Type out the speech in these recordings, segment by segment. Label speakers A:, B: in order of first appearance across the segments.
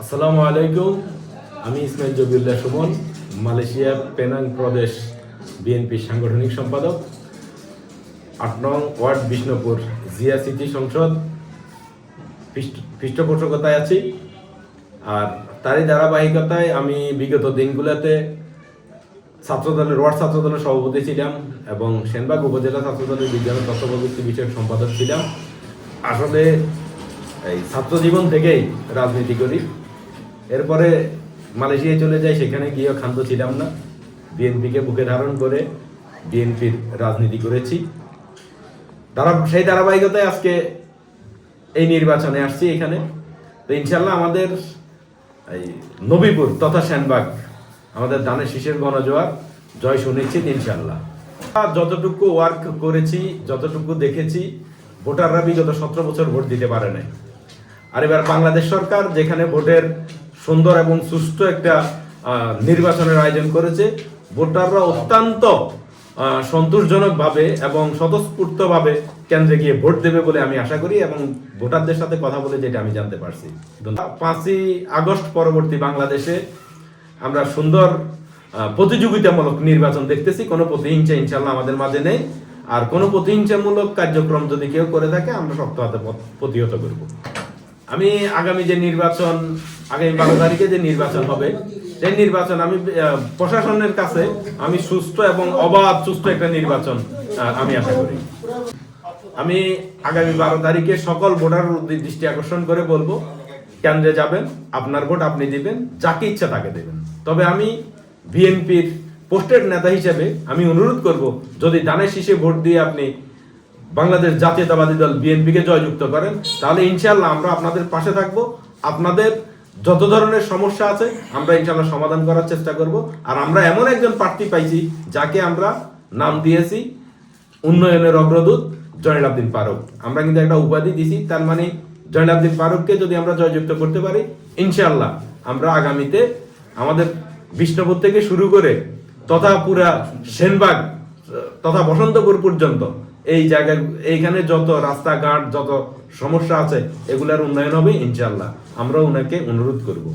A: আসসালামু আলাইকুম। আমি ইসমাইল জবিউল্লাহ সুমন, মালয়েশিয়া পেনাং প্রদেশ বিএনপি সাংগঠনিক সম্পাদক, ৮ নং ওয়ার্ড বিষ্ণুপুর জিয়া সিটি সংসদ পৃষ্ঠপোষকতায় আছি। আর তারই ধারাবাহিকতায় আমি বিগত দিনগুলোতে ওয়ার্ড ছাত্রদলের সভাপতি ছিলাম এবং সেনবাগ উপজেলা ছাত্রদলের বিজ্ঞান ও তথ্য প্রযুক্তি বিষয়ক সম্পাদক ছিলাম। আসলে এই ছাত্র জীবন থেকেই রাজনীতি করি। এরপরে মালয়েশিয়ায় চলে যাই, সেখানে গিয়েও ক্ষান্ত ছিলাম না। বিএনপিকে বুকে ধারণ করে বিএনপির রাজনীতি করেছি। সেই ধারাবাহিকতায় আজকে এই নির্বাচনে আসছি এখানে। তো ইনশাল্লাহ আমাদের এই নবীপুর তথা সেনবাগ আমাদের ধানের শীষের গণজোয়ার জয় সুনিশ্চিত ইনশাল্লাহ। যতটুকু ওয়ার্ক করেছি, যতটুকু দেখেছি, ভোটাররা বিগত 17 বছর ভোট দিতে পারে নাই। আর এবার বাংলাদেশ সরকার যেখানে ভোটের সুন্দর এবং সুষ্ঠু একটা নির্বাচনের আয়োজন করেছে, ভোটাররা অত্যন্ত সন্তোষজনকভাবে এবং স্বতঃস্ফূর্তভাবে কেন্দ্রে গিয়ে ভোট দেবে বলে আমি আশা করি এবং ভোটারদের সাথে কথা বলে যেটা আমি জানতে পারছি। 5ই আগস্ট পরবর্তী বাংলাদেশে আমরা সুন্দর প্রতিযোগিতামূলক নির্বাচন দেখতেছি। কোনো প্রতিহিংসা ইনশাল্লাহ আমাদের মাঝে নেই। আর কোনো প্রতিহিংসামূলক কার্যক্রম যদি কেউ করে থাকে আমরা শক্ত হাতে প্রতিহত করব। আমি আগামী 12 তারিখে যে নির্বাচন হবে, সেই নির্বাচন আমি প্রশাসনের কাছে আমি সুস্থ এবং অবাধ সুস্থ একটা নির্বাচন আমি আশা করি। আমি আগামী 12 তারিখে সকল ভোটারের দৃষ্টি আকর্ষণ করে বলবো, কেন্দ্রে যাবেন, আপনার ভোট আপনি দিবেন, যাকে ইচ্ছা তাকে দেবেন। তবে আমি বিএনপির পোস্টেড নেতা হিসেবে আমি অনুরোধ করব, যদি ধানের শীষে ভোট দিয়ে আপনি বাংলাদেশ জাতীয়তাবাদী দল বিএনপিকে জয়যুক্ত করেন, তাহলে ইনশাল্লাহ আমরা আপনাদের পাশে থাকব। আপনাদের যত ধরনের সমস্যা আছে আমরা ইনশাল্লাহ সমাধান করার চেষ্টা করব। আর আমরা এমন একজন প্রার্থী পাইছি যাকে আমরা নাম দিয়েছি উন্নয়নের অগ্রদূত জয়নুল আবদিন ফারুক। আমরা কিন্তু একটা উপাধি দিছি, তার মানে জয়নুল আবদিন ফারুককে যদি আমরা জয়যুক্ত করতে পারি, ইনশাল্লাহ আমরা আগামীতে আমাদের বিষ্ণুপুর থেকে শুরু করে তথা পুরা সেনবাগ তথা বসন্তপুর পর্যন্ত এই জায়গায় এইখানে যত রাস্তাঘাট যত সমস্যা আছে এগুলার উন্নয়ন হবে ইনশাল্লাহ। আমরা ওনাকে অনুরোধ করব।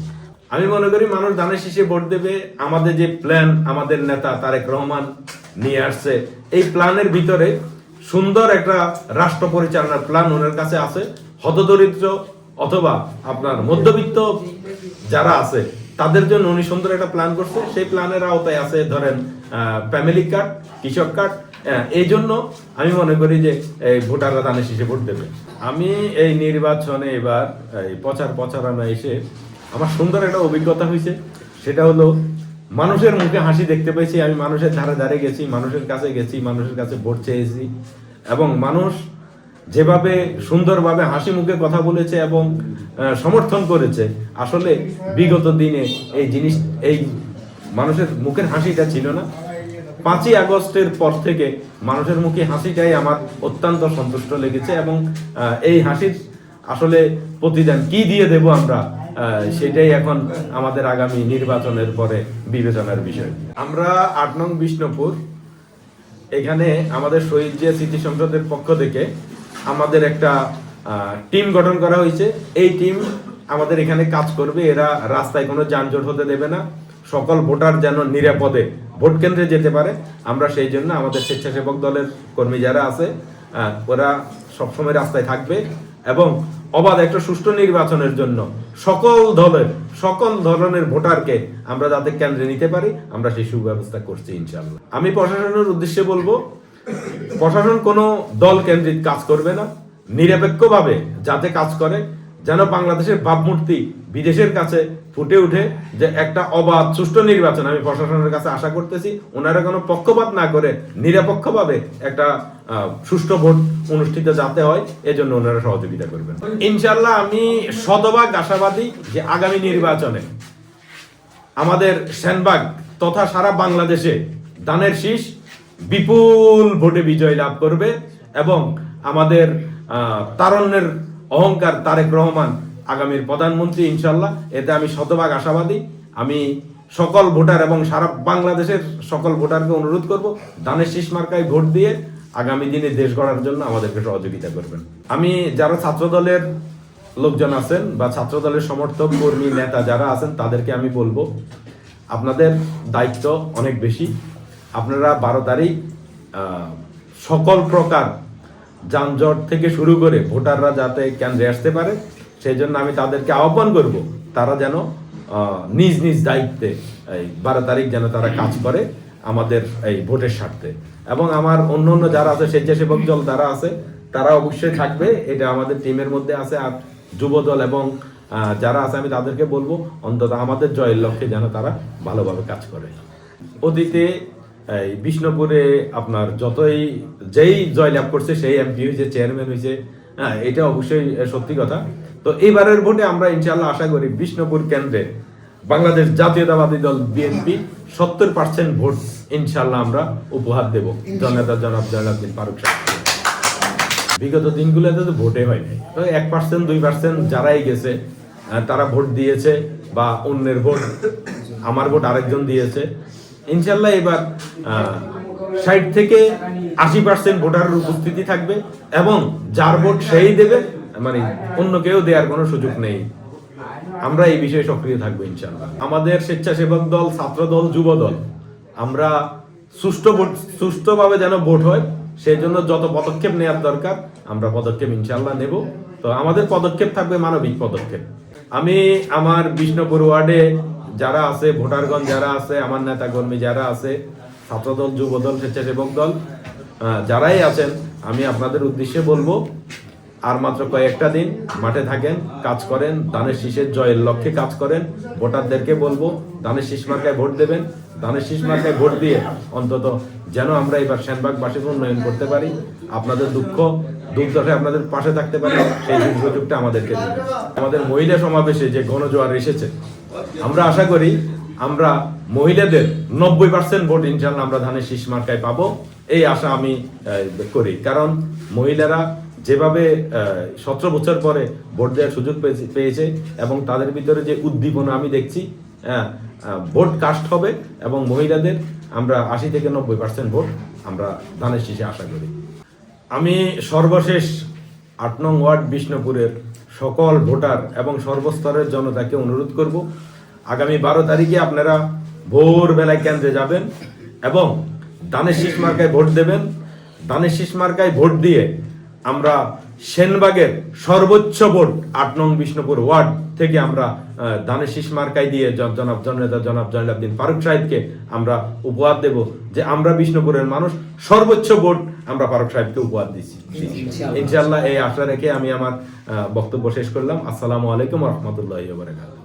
A: আমি মনে করি মানুষ ধানের শীষে ভোট দেবে। আমাদের যে প্ল্যান আমাদের নেতা তারেক রহমান নিয়ে আসছে, এই প্ল্যানের ভিতরে সুন্দর একটা রাষ্ট্র পরিচালনার প্ল্যান ওনার কাছে আছে। হতদরিদ্র অথবা আপনার মধ্যবিত্ত যারা আছে তাদের জন্য উনি সুন্দর একটা প্ল্যান করছে। সেই প্ল্যানের আওতায় আছে ধরেন ফ্যামিলি কার্ড, কৃষক কার্ড। এই জন্য আমি মনে করি যে এই ভোটাররা ধানের শীষে ভোট দেবে। আমি এই নির্বাচনে এবার এই প্রচারণা এসে আমার সুন্দর একটা অভিজ্ঞতা হয়েছে। সেটা হলো মানুষের মুখে হাসি দেখতে পেয়েছি। আমি মানুষের ধারে ধারে গেছি, মানুষের কাছে গেছি, মানুষের কাছে ভোট চেয়েছি এবং মানুষ যেভাবে সুন্দরভাবে হাসি মুখে কথা বলেছে এবং সমর্থন করেছে, আসলে বিগত দিনে এই মানুষের মুখের হাসিটা ছিল না। 5ই আগস্টের পর থেকে মানুষের মুখে হাসিটাই আমার অত্যন্ত সন্তুষ্ট লেগেছে এবং এই হাসির আসলে প্রতিদান কি দিয়ে দেব আমরা, সেটাই এখন আমাদের আগামী নির্বাচনের পরে বিবেচনার বিষয়। আমরা 8 নং বিষ্ণুপুর এখানে আমাদের শহীদ জিয়া সিটি সংসদের পক্ষ থেকে আমাদের একটা টিম গঠন করা হয়েছে। এই টিম আমাদের এখানে কাজ করবে। এরা রাস্তায় কোনো যানজট হতে দেবে না, সকল ভোটার যেন নিরাপদে ভোট কেন্দ্রে যেতে পারে। আমরা সেই জন্য আমাদের স্বেচ্ছাসেবক দলের কর্মী যারা আছে ওরা সবসময় রাস্তায় থাকবে এবং অবাধ একটা সুষ্ঠু নির্বাচনের জন্য সকল ধরনের ভোটারকে আমরা যাতে কেন্দ্রে নিতে পারি আমরা সেই সুব্যবস্থা করছি ইনশাআল্লাহ। আমি প্রশাসনের উদ্দেশ্যে বলবো, প্রশাসন কোনো দল কেন্দ্রিক কাজ করবে না, নিরপেক্ষভাবে যাতে কাজ করে, যেন বাংলাদেশের ভাবমূর্তি বিদেশের কাছে ফুটে উঠে যে একটা অবাধ সুষ্ঠু নির্বাচন। আমি প্রশাসনের কাছে আশা করতেছি ওনারা কোনো পক্ষপাত না করে নিরপেক্ষভাবে একটা সুষ্ঠু ভোট অনুষ্ঠিত যাতে হয়, এজন্য ওনারা সহযোগিতা করবেন ইনশাল্লাহ। আমি শতভাগ আশাবাদী যে আগামী নির্বাচনে আমাদের সেনবাগ তথা সারা বাংলাদেশে ধানের শীষ বিপুল ভোটে বিজয় লাভ করবে এবং আমাদের তারুণ্যের অহংকার তারেক রহমান আগামীর প্রধানমন্ত্রী ইনশাল্লাহ। এতে আমি শতভাগ আশাবাদী। আমি সকল ভোটার এবং সারা বাংলাদেশের সকল ভোটারকে অনুরোধ করব, ধানের শীষ মার্কায় ভোট দিয়ে আগামী দিনে দেশ গড়ার জন্য আমাদেরকে সহযোগিতা করবেন। আমি যারা ছাত্র দলের লোকজন আছেন বা ছাত্র দলের সমর্থক কর্মী নেতা যারা আছেন তাদেরকে আমি বলবো আপনাদের দায়িত্ব অনেক বেশি। আপনারা 12 তারিখ সকল প্রকার যানজট থেকে শুরু করে ভোটাররা যাতে কেন্দ্রে আসতে পারে সেই জন্য আমি তাদেরকে আহ্বান করব তারা যেন নিজ নিজ দায়িত্বে এই 12 তারিখ যেন তারা কাজ করে আমাদের এই ভোটের স্বার্থে। এবং আমার অন্য অন্য যারা আছে স্বেচ্ছাসেবক দল যারা আছে তারা অবশ্যই থাকবে, এটা আমাদের টিমের মধ্যে আছে। আর যুব দল এবং যারা আছে আমি তাদেরকে বলবো অন্তত আমাদের জয়ের লক্ষ্যে যেন তারা ভালোভাবে কাজ করে। অতীতে এই বিষ্ণুপুরে আপনার যেই জয়লাভ করছে সেই এমপি হয়েছে, চেয়ারম্যান হয়েছে, হ্যাঁ এটা অবশ্যই সত্যি কথা। তো এইবারের ভোটে আমরা ইনশাল্লাহ আশা করি বিষ্ণুপুর কেন্দ্রে বাংলাদেশ জাতীয়তাবাদী দল বিএনপি 70% ভোট ইনশাল্লাহ আমরা উপহার দেব জননেতা জনাব জয়নাল ফারুক সাহেব। বিগত দিনগুলোতে তো ভোটে হয়নি, তো 1% 2% যারাই গেছে তারা ভোট দিয়েছে বা অন্যের ভোট, আমার ভোট আরেকজন দিয়েছে। ইনশাল্লাহ এবার 60 থেকে 80% ভোটারের উপস্থিতি থাকবে এবং যার ভোট সেই দেবে, মানে অন্য কেউ দেওয়ার কোনো সুযোগ নেই। আমরা এই বিষয়ে সক্রিয় থাকবো ইনশাল্লাহ। আমাদের স্বেচ্ছাসেবক দল, ছাত্র দল, যুব দল আমরা সুষ্ঠুভাবে যেন ভোট হয় সেই জন্য যত পদক্ষেপ নেওয়ার দরকার আমরা পদক্ষেপ ইনশাল্লাহ নেব। তো আমাদের পদক্ষেপ থাকবে মানবিক পদক্ষেপ। আমি আমার বিষ্ণুপুর ওয়ার্ডে যারা আছে, ভোটারগণ যারা আছে, আমার নেতা কর্মী যারা আছে, ছাত্রদল, যুবদল, স্বেচ্ছাসেবক দল যারাই আছেন, আমি আপনাদের উদ্দেশ্যে বলবো আর মাত্র কয়েকটা দিন মাঠে থাকেন, কাজ করেন, ধানের শীষের জয়ের লক্ষ্যে কাজ করেন। ভোটারদেরকে বলবো ধানের শীষ মার্কায় ভোট দেবেন। ধানের শীষ মার্কায় ভোট দিয়ে অন্তত যেন আমরা এবার সেনবাগবাসীকে উন্নয়ন করতে পারি, আপনাদের দুঃখ দুর্দশায় আপনাদের পাশে থাকতে পারি, সেই সুযোগটা আমাদেরকে দেবেন। আমাদের মহিলা সমাবেশে যে গণজোয়ার এসেছে, আমরা আশা করি আমরা মহিলাদের 90% ভোট ইনশাল্লাহ আমরা ধানের শীষ মার্কায় পাবো, এই আশা আমি করি। কারণ মহিলারা যেভাবে 17 বছর পরে ভোট দেওয়ার সুযোগ পেয়েছে এবং তাদের ভিতরে যে উদ্দীপনা আমি দেখছি, ভোট কাস্ট হবে এবং মহিলাদের আমরা 80 থেকে 90% ভোট আমরা ধানের শীষে আশা করি। আমি সর্বশেষ 8 নং ওয়ার্ড বিষ্ণুপুরের সকল ভোটার এবং সর্বস্তরের জনতাকে অনুরোধ করব, আগামী 12 তারিখে আপনারা ভোরবেলায় কেন্দ্রে যাবেন এবং ধানের শীষ মার্কায় ভোট দেবেন। ধানের শীষ মার্কায় ভোট দিয়ে আমরা সেনবাগের সর্বোচ্চ ভোট 8 নং বিষ্ণুপুর ওয়ার্ড থেকে আমরা ধানের শীষ মার্কায় দিয়ে জননেতা জনাব জয়নাল ফারুক সাহেবকে আমরা উপহার দেব যে আমরা বিষ্ণুপুরের মানুষ সর্বোচ্চ ভোট আমরা ফারুক সাহেবকে উপহার দিচ্ছি ইনশাআল্লাহ। এই আশা রেখে আমি আমার বক্তব্য শেষ করলাম। আসসালামু আলাইকুম ওয়া রাহমাতুল্লাহি ওয়া বারাকাতুহু।